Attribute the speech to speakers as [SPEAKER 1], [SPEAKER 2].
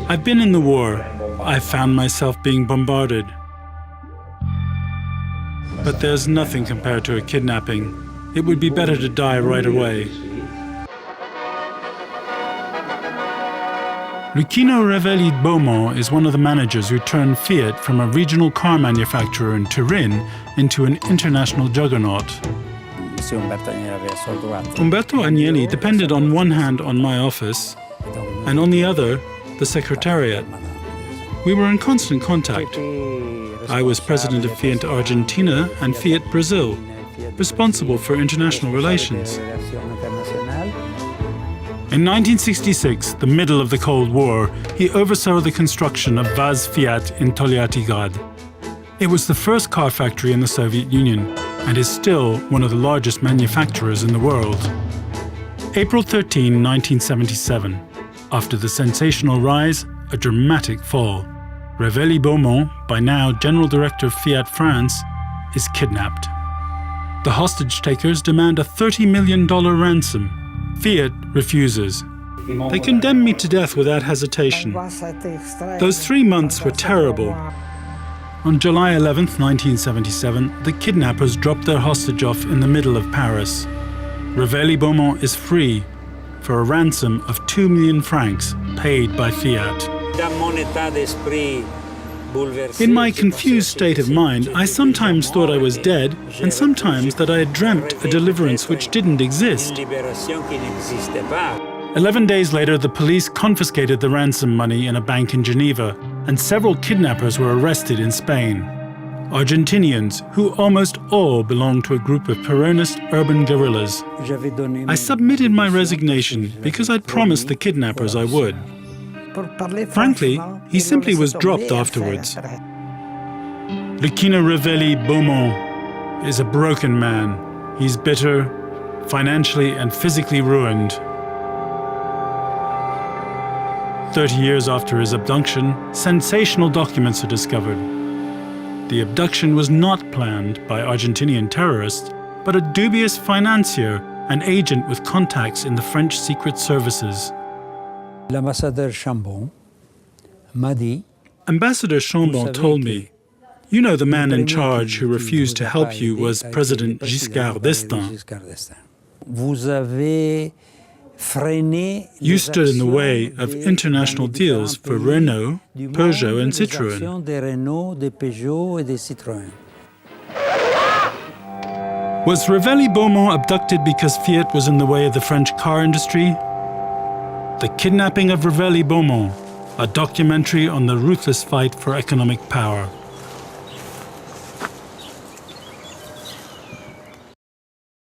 [SPEAKER 1] I've been in the war. I found myself being bombarded. But there's nothing compared to a kidnapping. It would be better to die right away. Luchino REVELLI.mov is one of the managers who turned Fiat from a regional car manufacturer in Turin into an international juggernaut. Umberto Agnelli depended on one hand on my office and on the other, the secretariat. We were in constant contact. I was president of Fiat Argentina and Fiat Brazil, responsible for international relations. In 1966, the middle of the Cold War, he oversaw the construction of Vaz Fiat in Togliattigrad. It was the first car factory in the Soviet Union and is still one of the largest manufacturers in the world. April 13, 1977. After the sensational rise, a dramatic fall. REVELLI.mov, by now General Director of Fiat France, is kidnapped. The hostage-takers demand a $30 million ransom. Fiat refuses. They condemned me to death without hesitation. Those 3 months were terrible. On July 11, 1977, the kidnappers dropped their hostage off in the middle of Paris. REVELLI.mov is free for a ransom of 2 million francs paid by Fiat. In my confused state of mind, I sometimes thought I was dead, and sometimes that I had dreamt a deliverance which didn't exist. 11 days later, the police confiscated the ransom money in a bank in Geneva, and several kidnappers were arrested in Spain. Argentinians, who almost all belonged to a group of Peronist urban guerrillas. I submitted my resignation because I'd promised the kidnappers I would. Frankly, he simply was dropped afterwards. Luchino REVELLI.mov is a broken man. He's bitter, financially and physically ruined. 30 years after his abduction, sensational documents are discovered. The abduction was not planned by Argentinian terrorists, but a dubious financier and agent with contacts in the French secret services.
[SPEAKER 2] Ambassador Chambon
[SPEAKER 1] told me, "You know the man in charge who refused to help you was President Giscard d'Estaing. You stood in the way of international deals for Renault, Peugeot and Citroën." Was REVELLI.mov abducted because Fiat was in the way of the French car industry? The Kidnapping of REVELLI.mov, a documentary on the ruthless fight for economic power.